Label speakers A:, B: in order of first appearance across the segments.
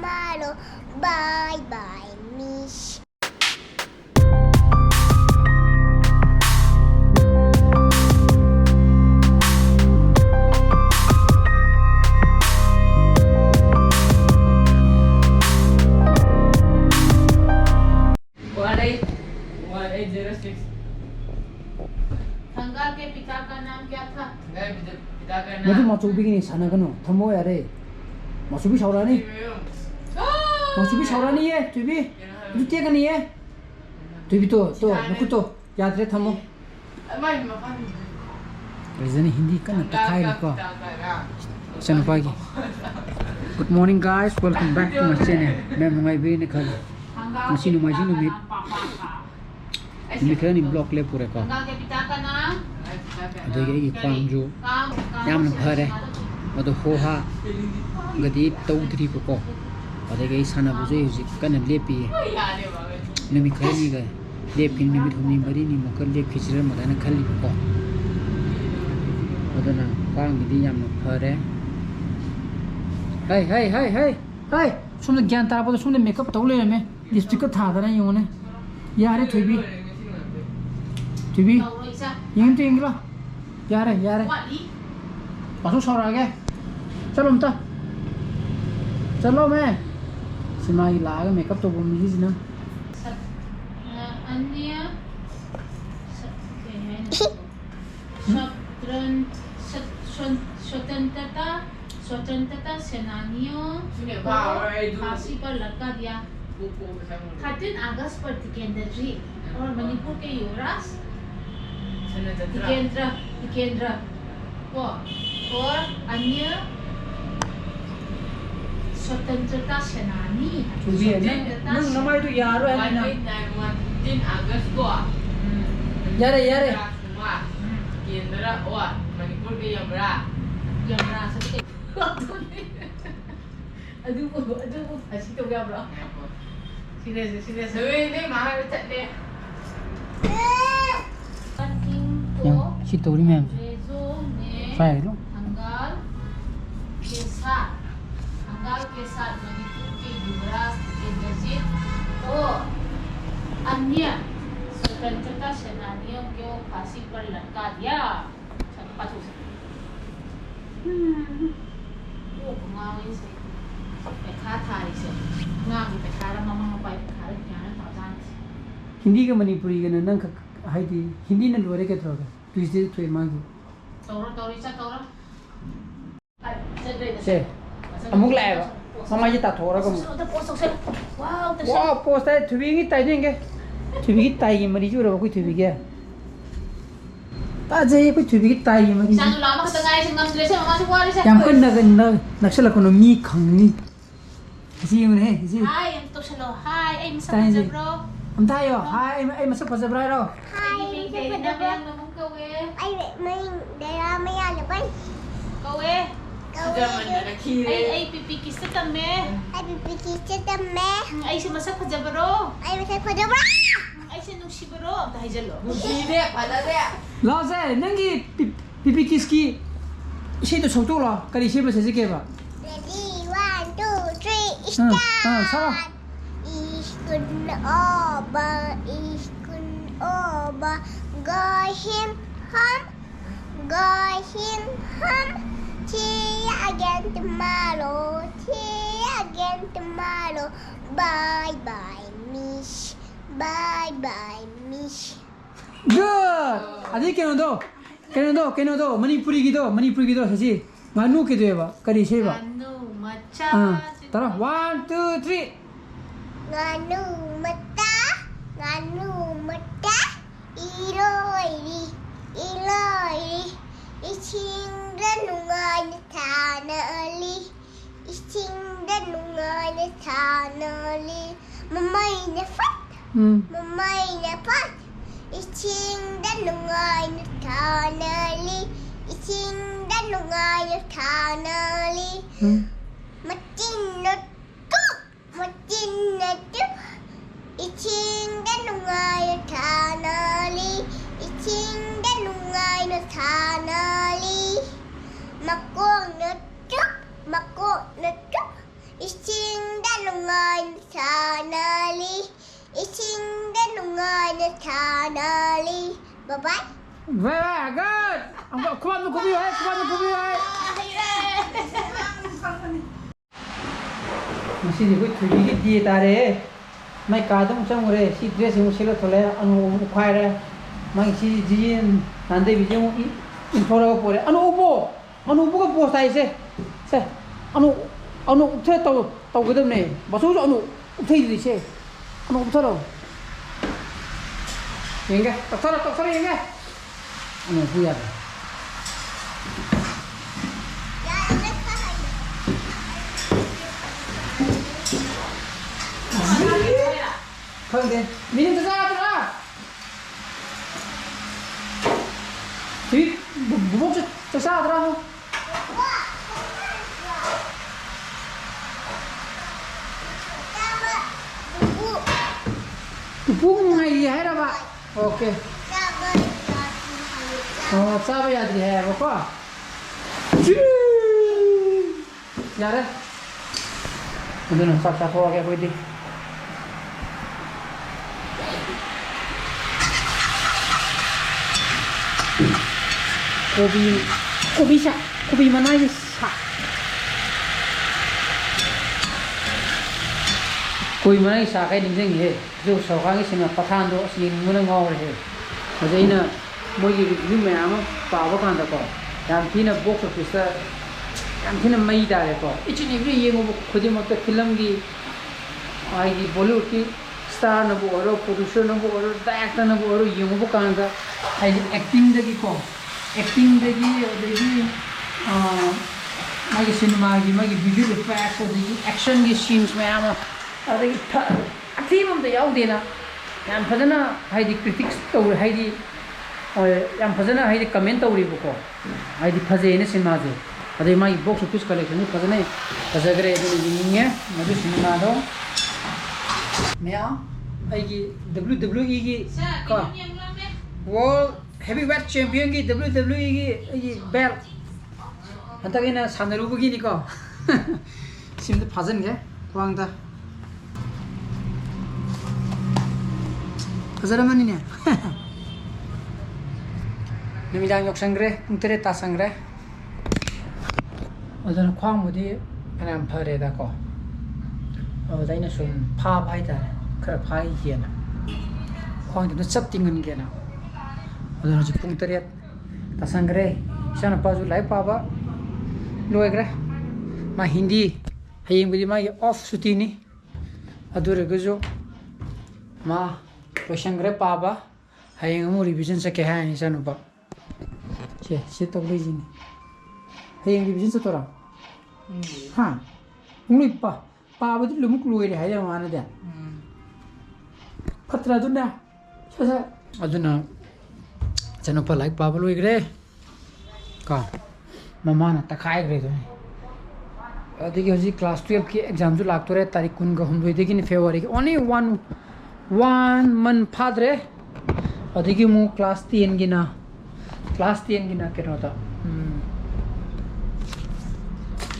A: tomorrow. Bye bye, miss.
B: Ganga के पिता का नाम क्या था?
C: पिता का
D: मुझे
C: नाम
D: माचुबी की नहीं साना कनो थमो यार रे माचुबी सावरानी माचुबी सावरानी है तुबी दुतिया का नहीं है तुबी तो नुकु तो याद रे थमो रिजनी हिंदी का ना तखाई को सनपागी good morning guys welcome back to my channel मैं मुंगाई बे ने खल मशीन माजी नु मी खरनी ब्लॉक ले पूरे को
B: गंगा के पिता का नाम?
D: अदगे ई क्वांग जो याम फरे मदो होहा गदी तौद्री को अदगे ई साना बुजे हुजि कन लेपी नमी खरनी ग लेपिन निमित हमनी मरी नि मकर ले खिचर मदाना खल्ली को अदना क्वांग गिदी याम फरे हाय सुन ज्ञान तारा पदो सुन मेकअप तौले में लिपस्टिक का था दना योने यारे थोइबी यहीं तो इंगला यार पासो सौर आ गया चलो मता चलो मैं सिमाई लाग मेकअप तो बोल मिली ना
B: अन्य स्वतंत्रता सेनानियों फांसी पर लटका दिया 13 अगस्त पर टिकेंद्री और मणिपुर के युवराज टिकेंद्र और अन्य स्वतंत्रता सेनानी
D: नमाई तो यारो है ना
C: 13 अगस्त को
D: यारे
C: केंद्र और मणिपुर के यमरा
B: से अदुबो फांसी तो याब्रा सिने नहीं मार चले
D: सी तोरी मैम फायर लो
B: अंगाल के साथ मणिपुर के युवराज इंद्रजीत और अन्य स्वतंत्रता सेनानियों को फांसी पर लटका दिया
D: हिंदी का मणिपुरी का नंग हाइदी हिंदी न लोरे के थ्रो ट्यूसडे थ्रो मागी से अमुक लाएगा समाज ता थोड़ा को वाओ पोस्ट है थुबी की ताई देंगे थुबी की ताई की मरी जो रो कोई थुबी के ताजे कोई थुबी की ताई की मरी
B: sang lama ketengah singam selesai mama su kuari saya
D: yang kan nakshala kono mi khangni isi yun he isi
B: hai untuk selo hai ai masa kerja bro
D: am tayo hai ai masak pasal brai ro
A: Hai, ai mình để ra mấy anh được anh.
B: kau ai pipi kista tamme
A: Ai bị kicet temme.
B: ai si masa kerja bro
A: Ai masih kerja bro.
B: ai si nusi bro dah jelo
C: मुझे पता है
D: la se nangi pipi kiski isi to soto la kali isi bahasa ke ba
A: Ready, 1, 2, 3, start.
D: salah
A: Iskun oba, gohim ham. See you again tomorrow. Bye bye, miss.
D: good adi keno do manipuri gido sasi manu ke do ba kali se ba
B: anu macha
D: tara 1 2 3
A: Nganu mata iloi ichingda nungai tanali mamai na fat ichingda nungai tanali matin na tu ichingda nungai tanali makong na tu ichingda gonna finally. Bye bye.
D: Very good. Come on, come here. Come on, come here. Masih ni kau tujuh dia tare. Mai kadang macam orang si dress yang musik tu le, anu ukai le. Mai si jean nanti bijak mu infora pore. Anu ubo ke bos saya se. Anu utai tahu kita ni. Masuk anu utai di se. Anu utai tahu. Enggak, tak salah enggak. Anu buat. Không đi, mình ra ra. Thì bố cho ra ra không? Bố ngày gì hết rồi bạn? Ok. Sao bây giờ thì hè bố có? Dạ đấy. Mình nó sắp thôi cái vui đi. Kopi mana ini sak? Kopi mana ini sak? Ini jeng he. Jo seorang ini sini pathan do sini mana ngau he. Jadi ini mungkin ini memang bawa kan tak kau. Yang tina box office, yang tina mai dah le kau. Each and every year mau khudi macam film ki, I Bollywood की star ना वो और producer ना वो और director ना वो और ये mau kan tak. आई acting dagi kau. Acting dagi magi cinema magi visual effects action की scenes में आम अरे acting हम तो याद देना याम फजना हाई दी critics तो हाई दी और याम फजना हाई दी comment तो उरी बुको हाई दी फजे ने cinema जे अरे मागी box office collection ने फजने फजगरे ये है मधु cinema दो मैं आई की WWE की का World Heavyweight Champion की WWE की belt अंत के ना सानरूप की निको सिम तो फजन के कुआंग था फजरा मनी ने नमिदांग योग संग्रह पुंगtere ता संग्रह अदन कुआंग मुदी पनाम फरे दा को और दाइना सुन फा भाई ता खर फाई हिया ना कुआंग तो चत्तिंगन के ना अदन जो पुंगtere ता संग्रह sana pazu lai paba loigra ma hindi hayeng bidi ma off suti ni adure gojo ma loshangre paba hayeng mu revision sa ke ha ni sanu ba che to biji ni hayeng revision sa tora ha ungli pa paba di lumuk loire ha ya mana da patra dunna sa aduna chanu pa lai paba loigre का mama ना तखाए गए तो देखिए हजी class 12 की exam जो लागतो रे तारीख कुन का हम देखिए नि फेब्रुअरी की ओनली वन मंथ फादरे देखिए मु क्लास 10 की ना के नोता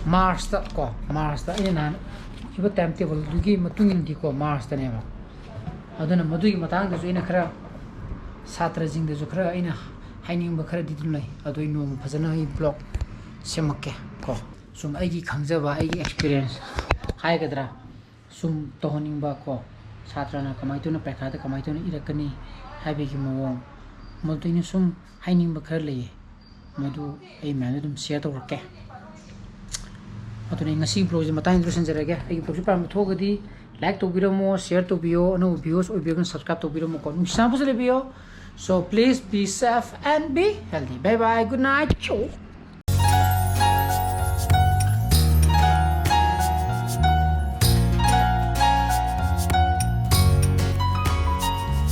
D: मार्च तक को मार्च तक इन ना इब टाइम टेबल दुगी मतुंग इन की को मार्च तने बा अदना मदुगी मतांग दसु इन खरा छात्र जिंग दसु खरा इन हाइनिंग बखरा दिदुन लै अदोइ नो फजना हि ब्लॉग सेमके को सुम आइगी खंगजबा आइगी एक्सपीरियंस हाइगद्रा सुम तोहनिंग बा को छात्रना कमाइतोना पैखादा कमाइतोना इरकनी हाइबेगी मवों मदुइने सुम हाइनिंग बखरा लैये मदु ए मैने तुम शेयर तौरके अदुने ngasi ब्लॉग जे मताइन इंट्रोडक्शन जरगे आइगी ब्लॉग से पाम थोगदी लाइक तोबिरमो शेयर तोबियो अनु व्यूअर्स ओबिगन सब्सक्राइब तोबिरमो को नुसा फसले बियो. So please be safe and be healthy. Bye bye. Good night.